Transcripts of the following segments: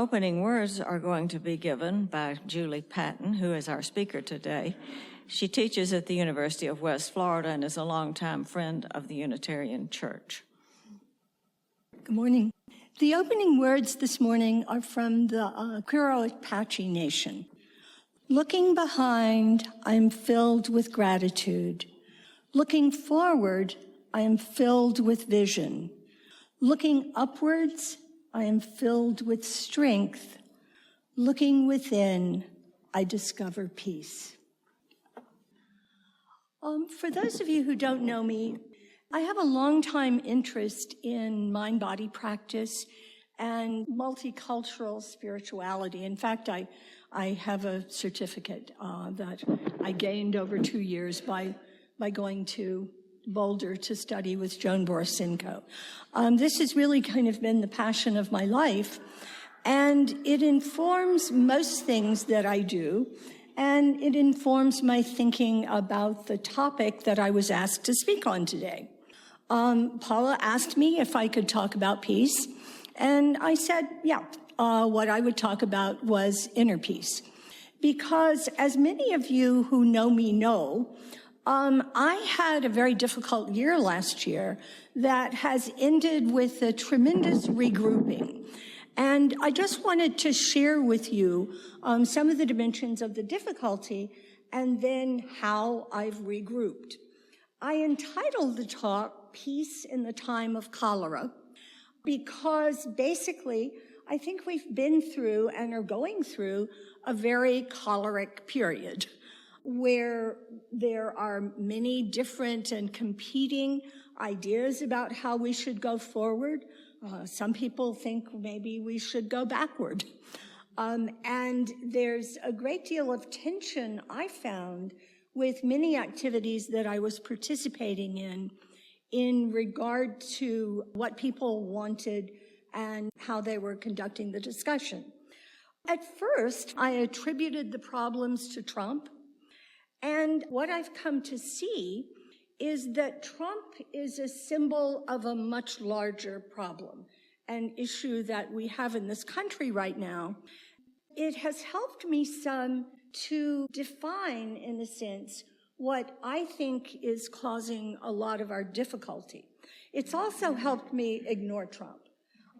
opening words are going to be given by Julie Patton, who is our speaker today. She teaches at the University of West Florida and is a longtime friend of the Unitarian Church. Good morning. The opening words this morning are from the Quero Apache Nation. Looking behind, I am filled with gratitude. Looking forward, I am filled with vision. Looking upwards, I am filled with strength. Looking within, I discover peace. For those of you who don't know me, I have a long-time interest in mind-body practice and multicultural spirituality. In fact, I have a certificate that I gained over 2 years by going to Boulder to study with Joan Borisenko. This has really kind of been the passion of my life, and it informs most things that I do, and it informs my thinking about the topic that I was asked to speak on today. Paula asked me if I could talk about peace, and I said, yeah, what I would talk about was inner peace. Because as many of you who know me know, I had a very difficult year last year that has ended with a tremendous regrouping. And I just wanted to share with you some of the dimensions of the difficulty and then how I've regrouped. I entitled the talk, Peace in the Time of Cholera, because basically I think we've been through and are going through a very choleric period where there are many different and competing ideas about how we should go forward. Some people think maybe we should go backward. And there's a great deal of tension I found with many activities that I was participating in regard to what people wanted and how they were conducting the discussion. At first, I attributed the problems to Trump. And what I've come to see is that Trump is a symbol of a much larger problem, an issue that we have in this country right now. It has helped me some to define, in a sense, what I think is causing a lot of our difficulty. It's also helped me ignore Trump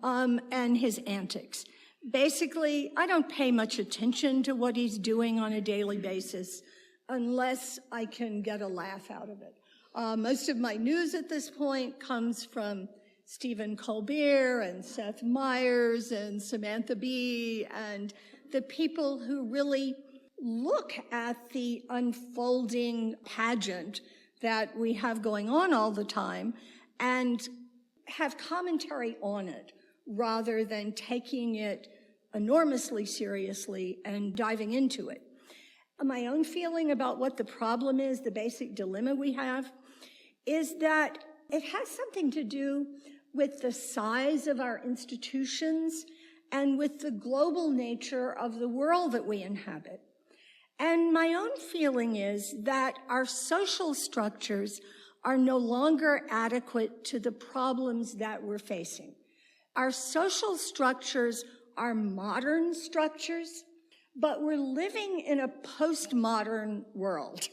and his antics. Basically, I don't pay much attention to what he's doing on a daily basis unless I can get a laugh out of it. Most of my news at this point comes from Stephen Colbert and Seth Meyers and Samantha Bee and the people who really look at the unfolding pageant that we have going on all the time and have commentary on it rather than taking it enormously seriously and diving into it. My own feeling about what the problem is, the basic dilemma we have, is that it has something to do with the size of our institutions and with the global nature of the world that we inhabit. And my own feeling is that our social structures are no longer adequate to the problems that we're facing. Our social structures are modern structures, but we're living in a postmodern world.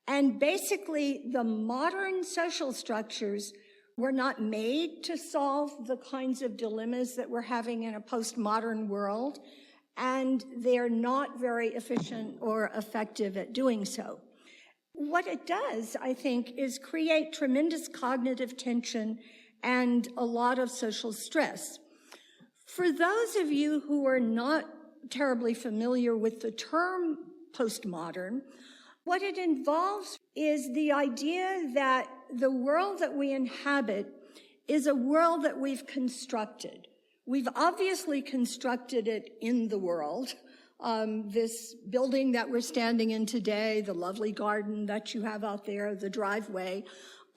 And basically, the modern social structures were not made to solve the kinds of dilemmas that we're having in a postmodern world, and they're not very efficient or effective at doing so. What it does, I think, is create tremendous cognitive tension and a lot of social stress. For those of you who are not terribly familiar with the term postmodern, what it involves is the idea that the world that we inhabit is a world that we've constructed. We've obviously constructed it in the world. This building that we're standing in today, the lovely garden that you have out there, the driveway,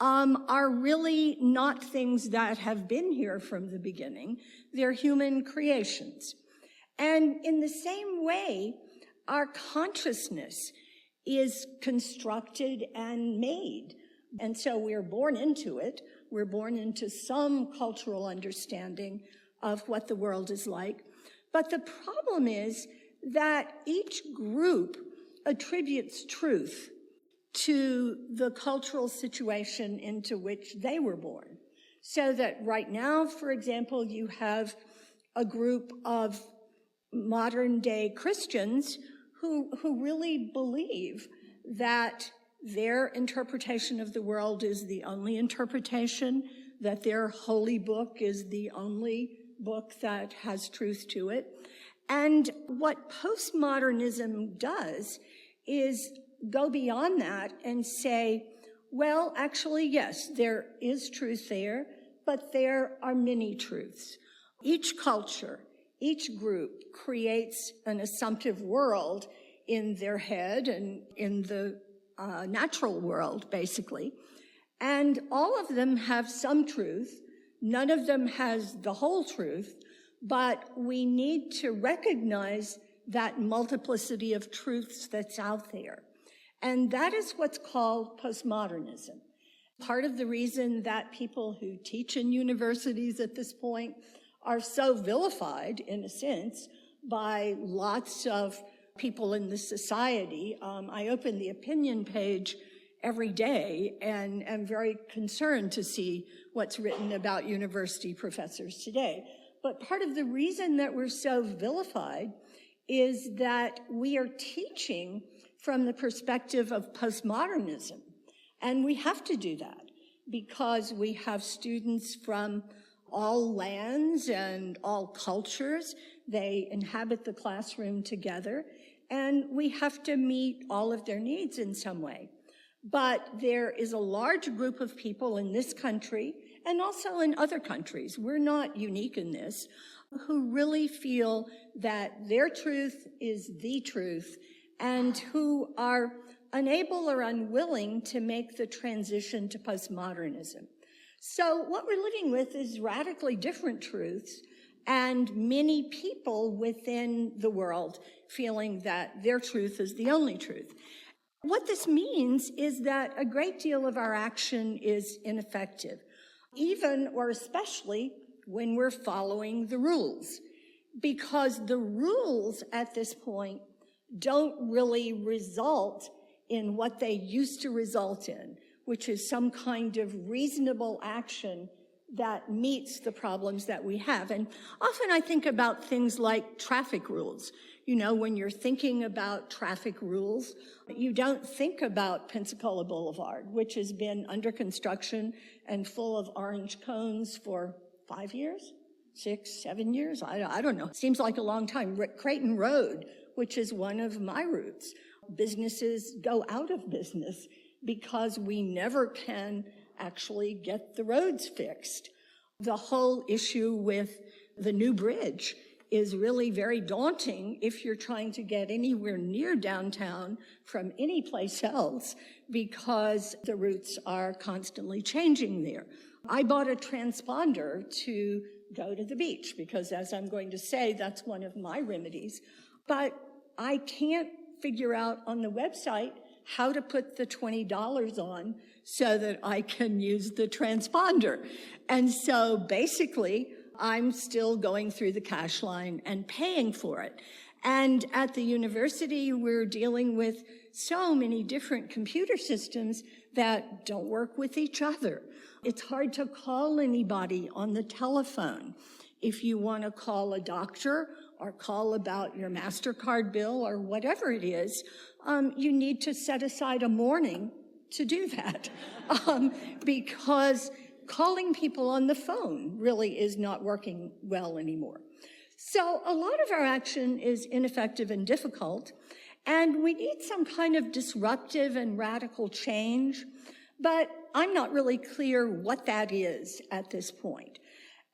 are really not things that have been here from the beginning. They're human creations. And in the same way, our consciousness is constructed and made. And so we're born into it. We're born into some cultural understanding of what the world is like. But the problem is that each group attributes truth to the cultural situation into which they were born. So that right now, for example, you have a group of modern-day Christians who really believe that their interpretation of the world is the only interpretation, that their holy book is the only book that has truth to it. And what postmodernism does is go beyond that and say, well, actually, yes, there is truth there, but there are many truths. Each culture, each group creates an assumptive world in their head and in the natural world, basically. And all of them have some truth. None of them has the whole truth, but we need to recognize that multiplicity of truths that's out there. And that is what's called postmodernism. Part of the reason that people who teach in universities at this point are so vilified, in a sense, by lots of people in the society. I open the opinion page every day and am very concerned to see what's written about university professors today. But part of the reason that we're so vilified is that we are teaching from the perspective of postmodernism. And we have to do that because we have students from all lands and all cultures. They inhabit the classroom together, and we have to meet all of their needs in some way. But there is a large group of people in this country and also in other countries, we're not unique in this, who really feel that their truth is the truth and who are unable or unwilling to make the transition to postmodernism. So what we're living with is radically different truths and many people within the world feeling that their truth is the only truth. What this means is that a great deal of our action is ineffective, even or especially when we're following the rules, because the rules at this point don't really result in what they used to result in, which is some kind of reasonable action that meets the problems that we have. And often I think about things like traffic rules. You know, when you're thinking about traffic rules, you don't think about Pensacola Boulevard, which has been under construction and full of orange cones for 5 years, 6, 7 years, I don't know. It seems like a long time. Creighton Road, which is one of my routes. Businesses go out of business because we never can actually get the roads fixed. The whole issue with the new bridge is really very daunting if you're trying to get anywhere near downtown from any place else because the routes are constantly changing there. I bought a transponder to go to the beach because, as I'm going to say, that's one of my remedies. But I can't figure out on the website how to put the $20 on so that I can use the transponder. And so basically, I'm still going through the cash line and paying for it. And at the university, we're dealing with so many different computer systems that don't work with each other. It's hard to call anybody on the telephone. If you want to call a doctor or call about your MasterCard bill or whatever it is, you need to set aside a morning to do that because calling people on the phone really is not working well anymore. So a lot of our action is ineffective and difficult, and we need some kind of disruptive and radical change, but I'm not really clear what that is at this point.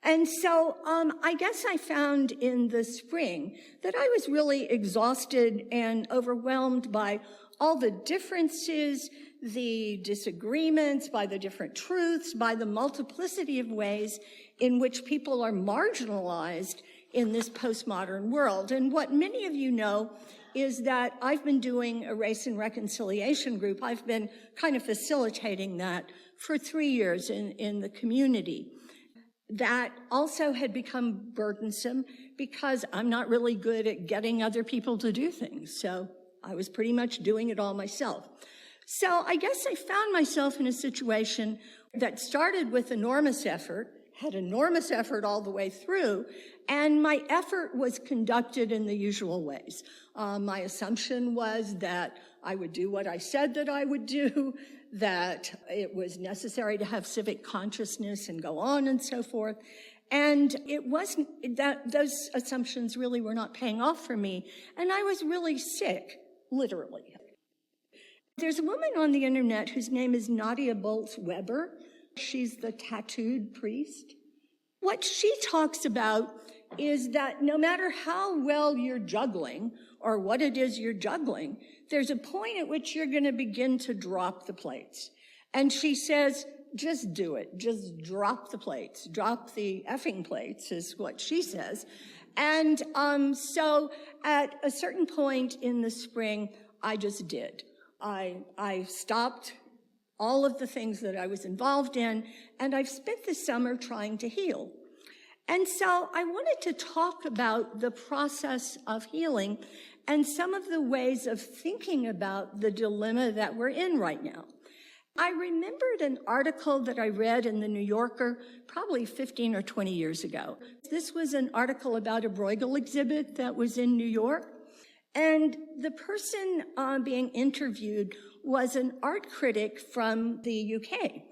And so I guess I found in the spring that I was really exhausted and overwhelmed by all the differences, the disagreements, by the different truths, by the multiplicity of ways in which people are marginalized in this postmodern world. And what many of you know is that I've been doing a race and reconciliation group. I've been kind of facilitating that for 3 years in the community. that also had become burdensome because I'm not really good at getting other people to do things. So I was pretty much doing it all myself. So I guess I found myself in a situation that started with enormous effort, had enormous effort all the way through, and my effort was conducted in the usual ways. My assumption was that I would do what I said that I would do, that it was necessary to have civic consciousness and go on and so forth. And it wasn't that those assumptions really were not paying off for me. And I was really sick, literally. There's a woman on the internet whose name is Nadia Bolz-Weber. She's the tattooed priest. What she talks about is that no matter how well you're juggling or what it is you're juggling, there's a point at which you're going to begin to drop the plates. And she says, just do it. Just drop the plates. Drop the effing plates is what she says. And so at a certain point in the spring, I just did. I stopped all of the things that I was involved in, and I've spent the summer trying to heal. And so I wanted to talk about the process of healing and some of the ways of thinking about the dilemma that we're in right now. I remembered an article that I read in the New Yorker probably 15 or 20 years ago. This was an article about a Bruegel exhibit that was in New York. And the person being interviewed was an art critic from the UK.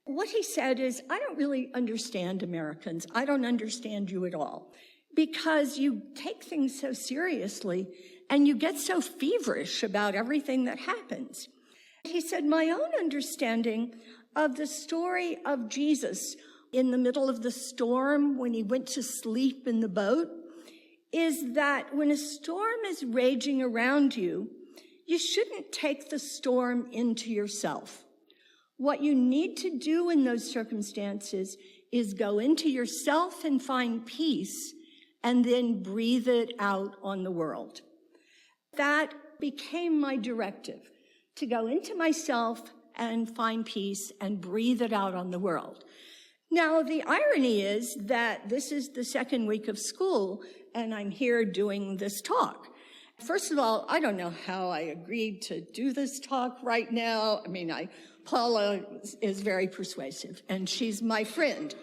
What he said is, I don't really understand Americans. I don't understand you at all, because you take things so seriously and you get so feverish about everything that happens. He said, my own understanding of the story of Jesus in the middle of the storm when he went to sleep in the boat is that when a storm is raging around you, you shouldn't take the storm into yourself. What you need to do in those circumstances is go into yourself and find peace and then breathe it out on the world. That became my directive, to go into myself and find peace and breathe it out on the world. Now, the irony is that this is the second week of school and I'm here doing this talk. First of all, I don't know how I agreed to do this talk right now. I mean, Paula is very persuasive, and she's my friend.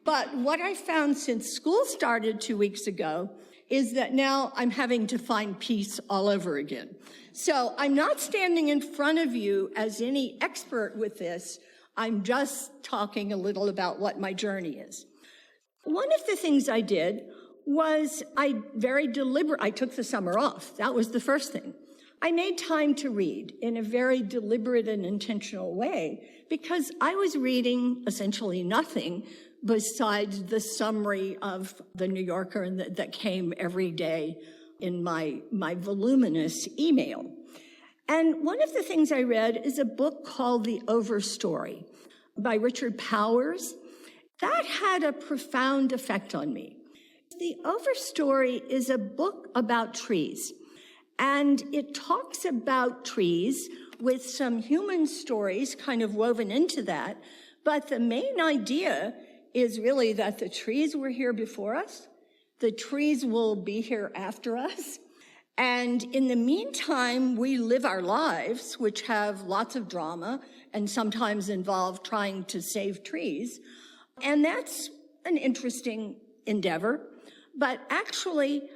But what I found since school started 2 weeks ago is that now I'm having to find peace all over again. So I'm not standing in front of you as any expert with this. I'm just talking a little about what my journey is. One of the things I did was I took the summer off. That was the first thing. I made time to read in a very deliberate and intentional way because I was reading essentially nothing besides the summary of the New Yorker that came every day in my voluminous email. And one of the things I read is a book called The Overstory by Richard Powers. That had a profound effect on me. The Overstory is a book about trees, and it talks about trees with some human stories kind of woven into that, but the main idea is really that the trees were here before us, the trees will be here after us, and in the meantime, we live our lives, which have lots of drama and sometimes involve trying to save trees, and that's an interesting endeavor. But actually,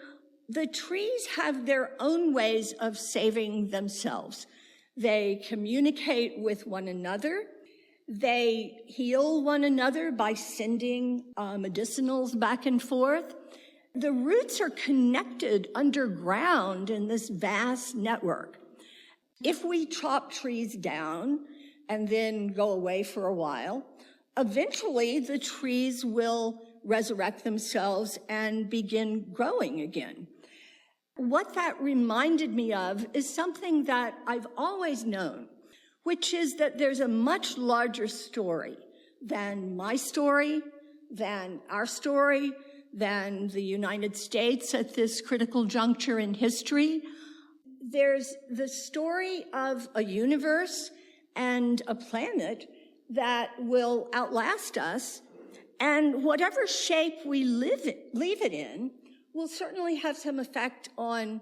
the trees have their own ways of saving themselves. They communicate with one another. They heal one another by sending medicinals back and forth. The roots are connected underground in this vast network. If we chop trees down and then go away for a while, eventually the trees will resurrect themselves and begin growing again. What that reminded me of is something that I've always known, which is that there's a much larger story than my story, than our story, than the United States at this critical juncture in history. There's the story of a universe and a planet that will outlast us. And whatever shape we leave it in will certainly have some effect on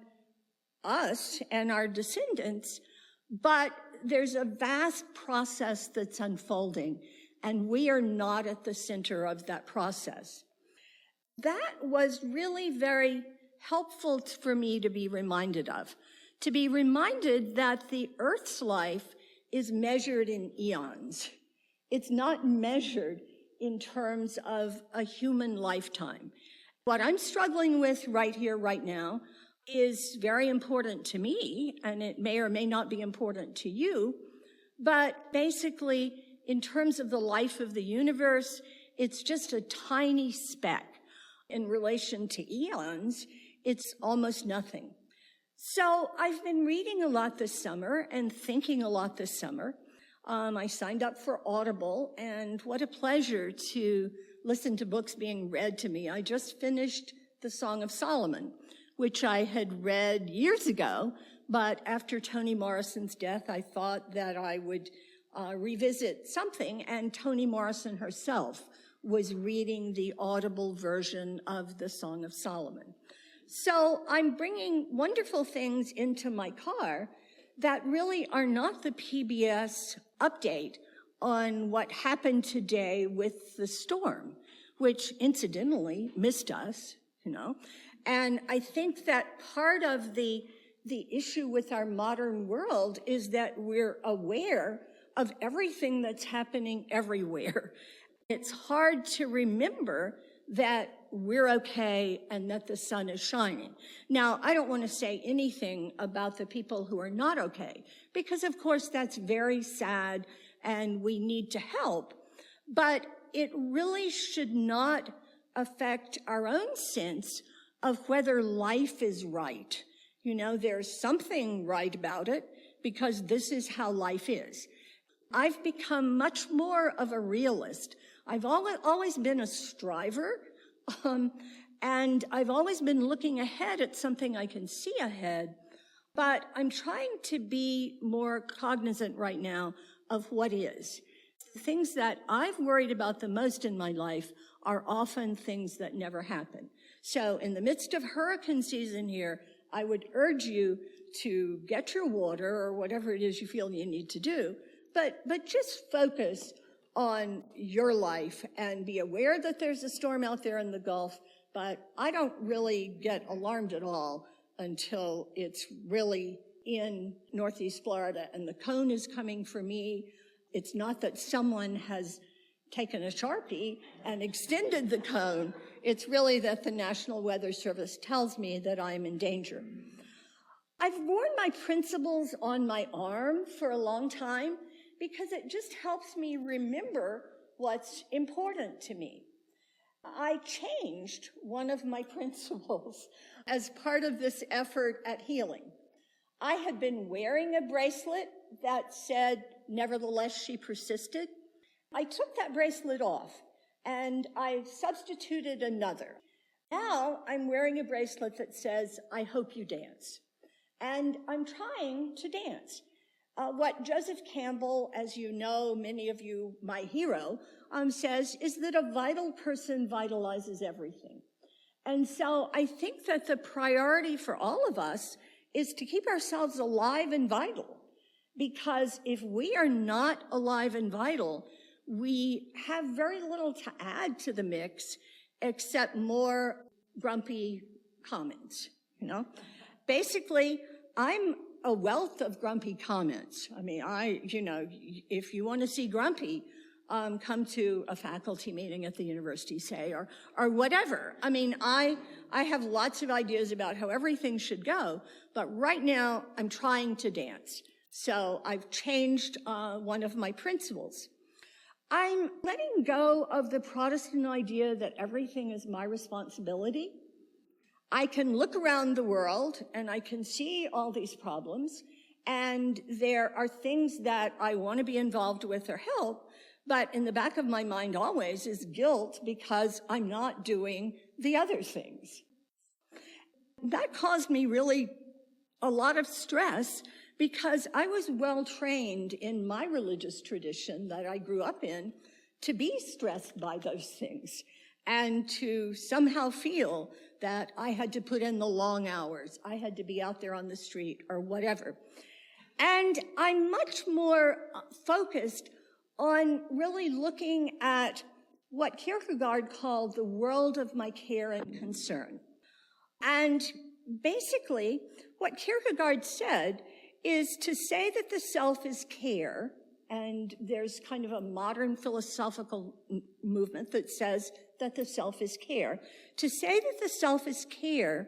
us and our descendants, but there's a vast process that's unfolding, and we are not at the center of that process. That was really very helpful for me to be reminded of, to be reminded that the Earth's life is measured in eons. It's not measured in terms of a human lifetime. What I'm struggling with right here, right now, is very important to me, and it may or may not be important to you, but basically, in terms of the life of the universe, it's just a tiny speck. In relation to eons, it's almost nothing. So I've been reading a lot this summer and thinking a lot this summer. I signed up for Audible, and what a pleasure to listen to books being read to me. I just finished the Song of Solomon, which I had read years ago, but after Toni Morrison's death, I thought that I would revisit something, and Toni Morrison herself was reading the Audible version of the Song of Solomon. So I'm bringing wonderful things into my car that really are not the PBS update on what happened today with the storm, which incidentally missed us, And I think that part of the issue with our modern world is that we're aware of everything that's happening everywhere. It's hard to remember that we're okay and that the sun is shining. Now, I don't want to say anything about the people who are not okay, because of course that's very sad and we need to help. But it really should not affect our own sense of whether life is right. There's something right about it because this is how life is. I've become much more of a realist. I've always been a striver, and I've always been looking ahead at something I can see ahead, but I'm trying to be more cognizant right now of what is. The things that I've worried about the most in my life are often things that never happen. So in the midst of hurricane season here, I would urge you to get your water or whatever it is you feel you need to do, but just focus on your life and be aware that there's a storm out there in the Gulf, but I don't really get alarmed at all until it's really in Northeast Florida and the cone is coming for me. It's not that someone has taken a Sharpie and extended the cone. It's really that the National Weather Service tells me that I'm in danger. I've worn my principles on my arm for a long time because it just helps me remember what's important to me. I changed one of my principles as part of this effort at healing. I had been wearing a bracelet that said, "Nevertheless, she persisted." I took that bracelet off and I substituted another. Now I'm wearing a bracelet that says, "I hope you dance." And I'm trying to dance. What Joseph Campbell, as you know, many of you, my hero, says is that a vital person vitalizes everything. And so I think that the priority for all of us is to keep ourselves alive and vital. Because if we are not alive and vital, we have very little to add to the mix except more grumpy comments, Basically, I'm a wealth of grumpy comments. I mean, if you want to see grumpy, come to a faculty meeting at the university, say, or whatever. I mean, I have lots of ideas about how everything should go, but right now I'm trying to dance. So I've changed one of my principles. I'm letting go of the Protestant idea that everything is my responsibility. I can look around the world and I can see all these problems, and there are things that I want to be involved with or help, but in the back of my mind always is guilt because I'm not doing the other things. That caused me really a lot of stress because I was well trained in my religious tradition that I grew up in to be stressed by those things and to somehow feel that I had to put in the long hours, I had to be out there on the street or whatever. And I'm much more focused on really looking at what Kierkegaard called the world of my care and concern. And basically, what Kierkegaard said is to say that the self is care, and there's kind of a modern philosophical movement that says that the self is care. To say that the self is care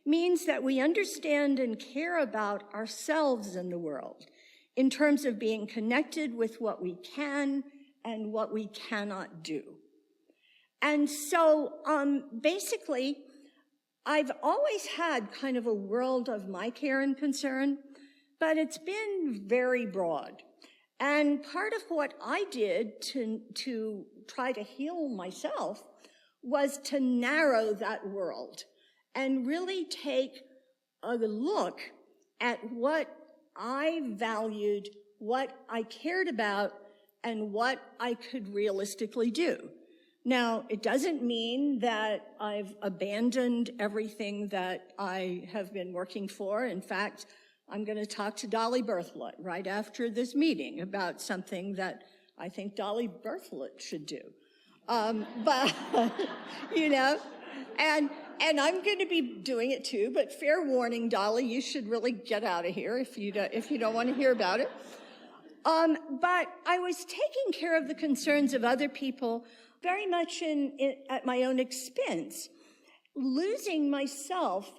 means that we understand and care about ourselves in the world in terms of being connected with what we can and what we cannot do. And so basically, I've always had kind of a world of my care and concern, but it's been very broad. And part of what I did to try to heal myself was to narrow that world and really take a look at what I valued, what I cared about, and what I could realistically do. Now, it doesn't mean that I've abandoned everything that I have been working for. In fact, I'm going to talk to Dolly Berthelot right after this meeting about something that I think Dolly Berthelot should do. But, you know, and I'm going to be doing it too, but fair warning, Dolly, you should really get out of here if you don't want to hear about it. But I was taking care of the concerns of other people very much at my own expense, losing myself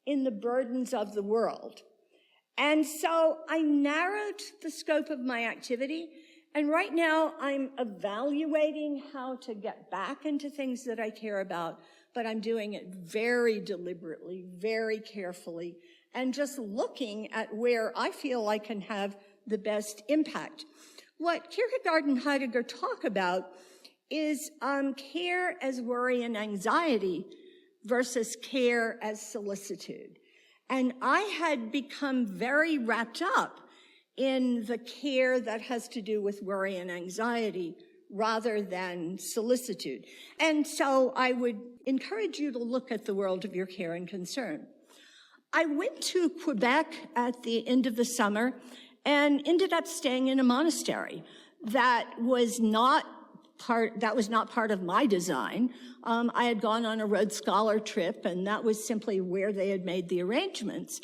in the burdens of the world. And so I narrowed the scope of my activity, and right now I'm evaluating how to get back into things that I care about, but I'm doing it very deliberately, very carefully, and just looking at where I feel I can have the best impact. What Kierkegaard and Heidegger talk about is care as worry and anxiety versus care as solicitude. And I had become very wrapped up in the care that has to do with worry and anxiety rather than solicitude. And so I would encourage you to look at the world of your care and concern. I went to Quebec at the end of the summer and ended up staying in a monastery that was not part of my design. I had gone on a Rhodes Scholar trip, and that was simply where they had made the arrangements.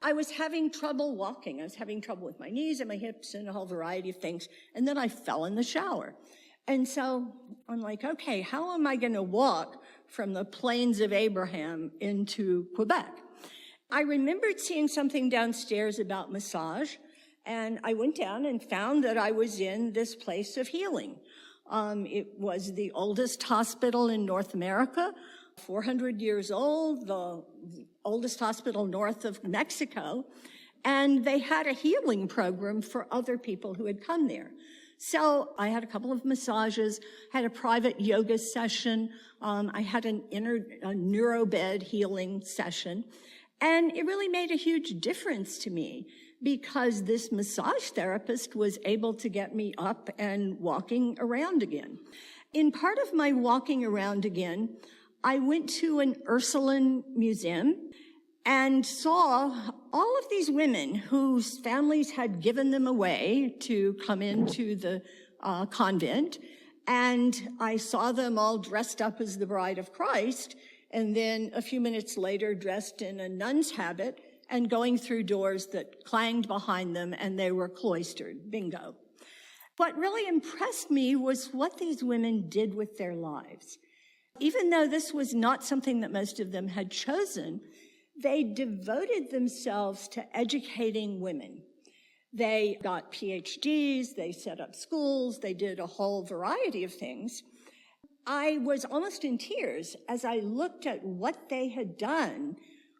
I was having trouble walking. I was having trouble with my knees and my hips and a whole variety of things. And then I fell in the shower. And so I'm like, okay, how am I going to walk from the plains of Abraham into Quebec? I remembered seeing something downstairs about massage, and I went down and found that I was in this place of healing. It was the oldest hospital in North America, 400 years old, the oldest hospital north of Mexico, and they had a healing program for other people who had come there. So I had a couple of massages, had a private yoga session, I had a neurobed healing session, and it really made a huge difference to me, because this massage therapist was able to get me up and walking around again. In part of my walking around again, I went to an Ursuline museum and saw all of these women whose families had given them away to come into the convent. And I saw them all dressed up as the bride of Christ, and then a few minutes later dressed in a nun's habit, and going through doors that clanged behind them, and they were cloistered. Bingo. What really impressed me was what these women did with their lives. Even though this was not something that most of them had chosen, they devoted themselves to educating women. They got PhDs, they set up schools, they did a whole variety of things. I was almost in tears as I looked at what they had done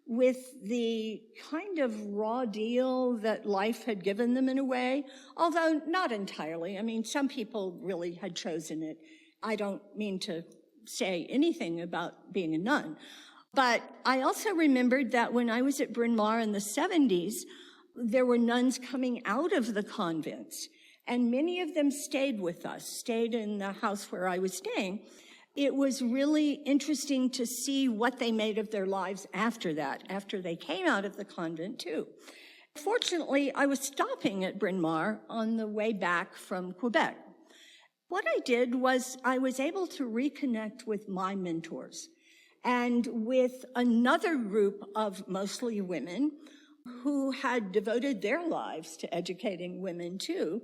with the kind of raw deal that life had given them in a way, although not entirely. I mean, some people really had chosen it. I don't mean to say anything about being a nun. But I also remembered that when I was at Bryn Mawr in the 70s, there were nuns coming out of the convents. And many of them stayed with us, stayed in the house where I was staying. It was really interesting to see what they made of their lives after that, after they came out of the convent too. Fortunately, I was stopping at Bryn Mawr on the way back from Quebec. What I did was I was able to reconnect with my mentors and with another group of mostly women who had devoted their lives to educating women too,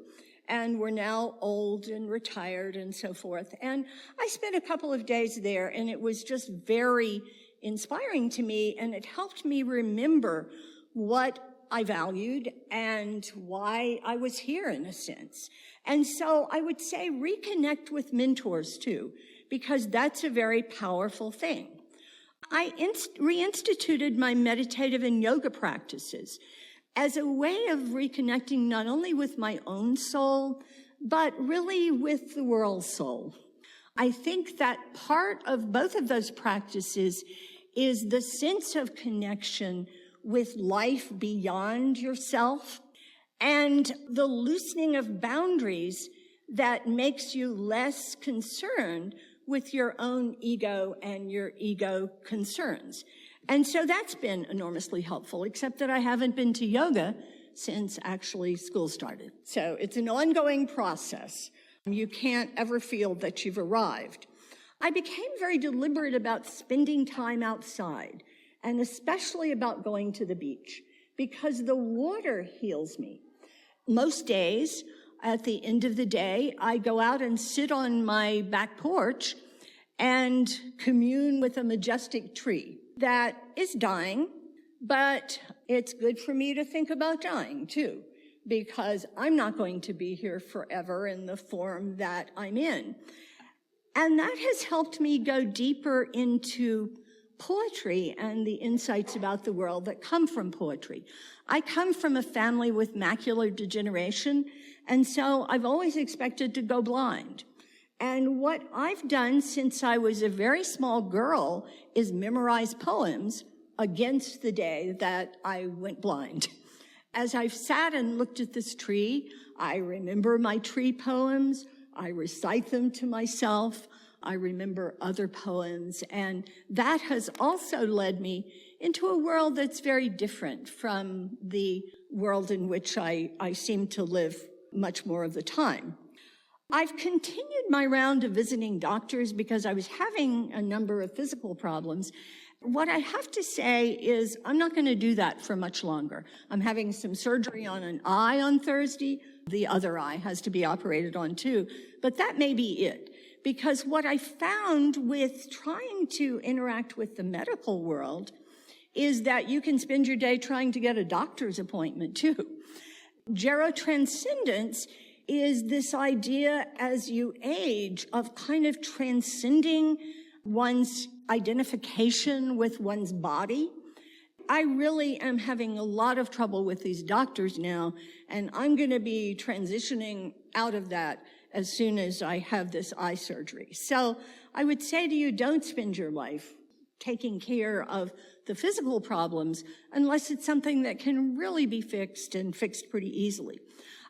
and were now old and retired and so forth. And I spent a couple of days there, and it was just very inspiring to me, and it helped me remember what I valued and why I was here in a sense. And so I would say reconnect with mentors too, because that's a very powerful thing. I reinstituted my meditative and yoga practices as a way of reconnecting not only with my own soul, but really with the world's soul. I think that part of both of those practices is the sense of connection with life beyond yourself and the loosening of boundaries that makes you less concerned with your own ego and your ego concerns. And so that's been enormously helpful, except that I haven't been to yoga since actually school started. So it's an ongoing process. You can't ever feel that you've arrived. I became very deliberate about spending time outside, and especially about going to the beach, because the water heals me. Most days, at the end of the day, I go out and sit on my back porch and commune with a majestic tree that is dying, but it's good for me to think about dying too, because I'm not going to be here forever in the form that I'm in. And that has helped me go deeper into poetry and the insights about the world that come from poetry. I come from a family with macular degeneration, and so I've always expected to go blind. And what I've done since I was a very small girl is memorize poems against the day that I went blind. As I've sat and looked at this tree, I remember my tree poems, I recite them to myself, I remember other poems, and that has also led me into a world that's very different from the world in which I seem to live much more of the time. I've continued my round of visiting doctors because I was having a number of physical problems. What I have to say is I'm not going to do that for much longer. I'm having some surgery on an eye on Thursday. The other eye has to be operated on too, but that may be it. Because what I found with trying to interact with the medical world is that you can spend your day trying to get a doctor's appointment too. Gerotranscendence is this idea as you age of kind of transcending one's identification with one's body. I really am having a lot of trouble with these doctors now, and I'm going to be transitioning out of that as soon as I have this eye surgery. So I would say to you, don't spend your life taking care of the physical problems unless it's something that can really be fixed and fixed pretty easily.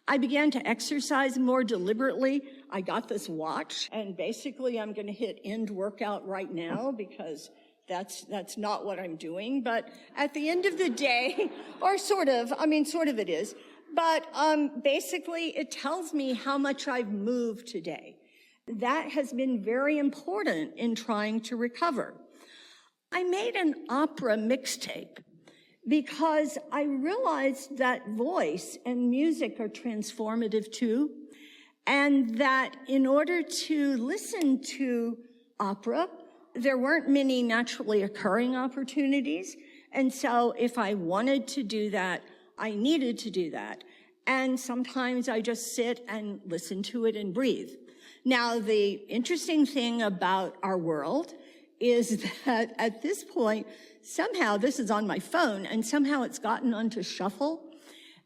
I began to exercise more deliberately. I got this watch, and basically I'm going to hit end workout right now because that's not what I'm doing. But at the end of the day, or sort of it is. But basically it tells me how much I've moved today. That has been very important in trying to recover. I made an opera mixtape because I realized that voice and music are transformative too, and that in order to listen to opera, there weren't many naturally occurring opportunities, and so if I wanted to do that, I needed to do that. And sometimes I just sit and listen to it and breathe. Now, the interesting thing about our world is that at this point, somehow this is on my phone and somehow it's gotten onto shuffle.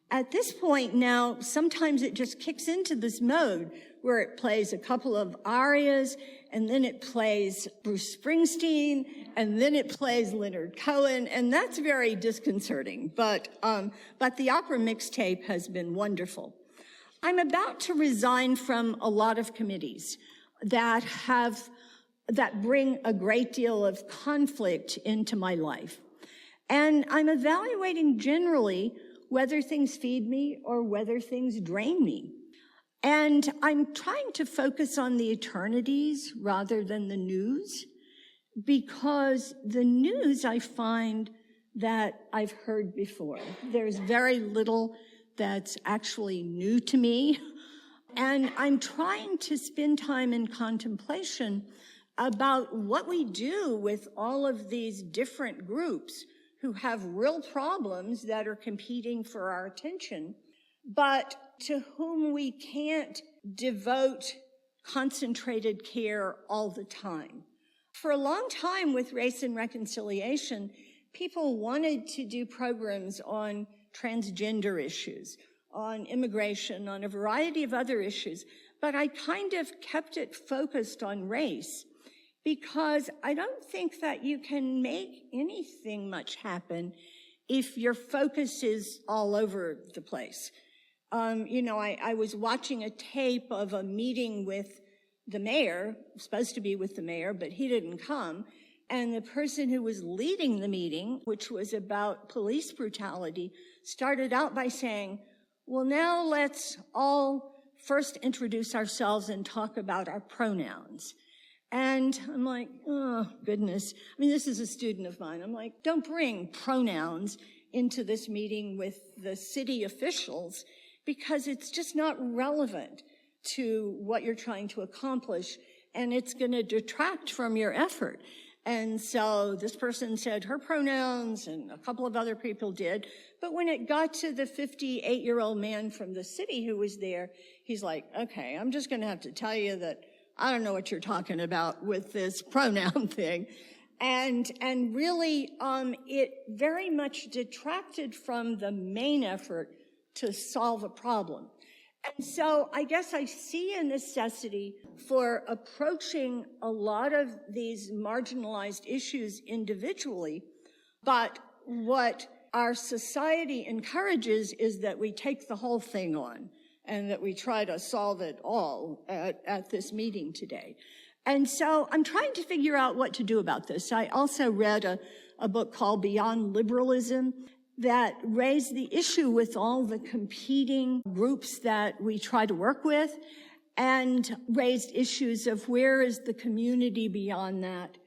At this point now, sometimes it just kicks into this mode where it plays a couple of arias and then it plays Bruce Springsteen and then it plays Leonard Cohen, and that's very disconcerting. But the opera mixtape has been wonderful. I'm about to resign from a lot of committees that bring a great deal of conflict into my life. And I'm evaluating generally whether things feed me or whether things drain me. And I'm trying to focus on the eternities rather than the news, because the news I find that I've heard before. There's very little that's actually new to me. And I'm trying to spend time in contemplation about what we do with all of these different groups who have real problems that are competing for our attention, but to whom we can't devote concentrated care all the time. For a long time with Race and Reconciliation, people wanted to do programs on transgender issues, on immigration, on a variety of other issues, but I kind of kept it focused on race because I don't think that you can make anything much happen if your focus is all over the place. I was watching a tape of a meeting with the mayor, supposed to be with the mayor, but he didn't come. And the person who was leading the meeting, which was about police brutality, started out by saying, well, now let's all first introduce ourselves and talk about our pronouns. And I'm like, oh, goodness. I mean, this is a student of mine. I'm like, don't bring pronouns into this meeting with the city officials because it's just not relevant to what you're trying to accomplish, and it's going to detract from your effort. And so this person said her pronouns, and a couple of other people did. But when it got to the 58-year-old man from the city who was there, he's like, okay, I'm just going to have to tell you that I don't know what you're talking about with this pronoun thing. And really, it very much detracted from the main effort to solve a problem. And so I guess I see a necessity for approaching a lot of these marginalized issues individually, but what our society encourages is that we take the whole thing on and that we try to solve it all at this meeting today. And so I'm trying to figure out what to do about this. I also read a book called Beyond Liberalism that raised the issue with all the competing groups that we try to work with and raised issues of where is the community beyond that.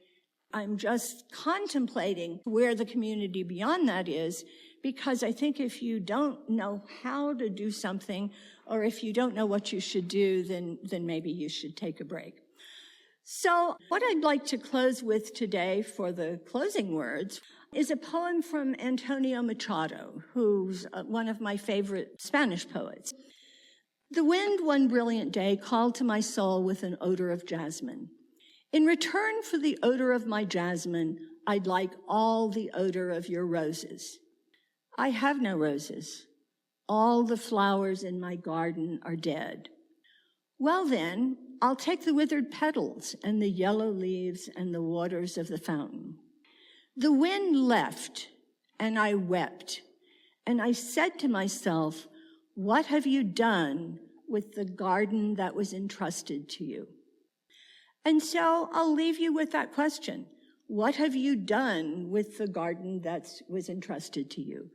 I'm just contemplating where the community beyond that is, because I think if you don't know how to do something, or if you don't know what you should do, then maybe you should take a break. So what I'd like to close with today for the closing words is a poem from Antonio Machado, who's one of my favorite Spanish poets. The wind one brilliant day called to my soul with an odor of jasmine. In return for the odor of my jasmine, I'd like all the odor of your roses. I have no roses. All the flowers in my garden are dead. Well then, I'll take the withered petals and the yellow leaves and the waters of the fountain. The wind left, and I wept, and I said to myself, what have you done with the garden that was entrusted to you? And so I'll leave you with that question. What have you done with the garden that was entrusted to you?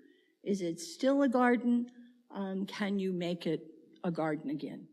Is it still a garden? Can you make it a garden again?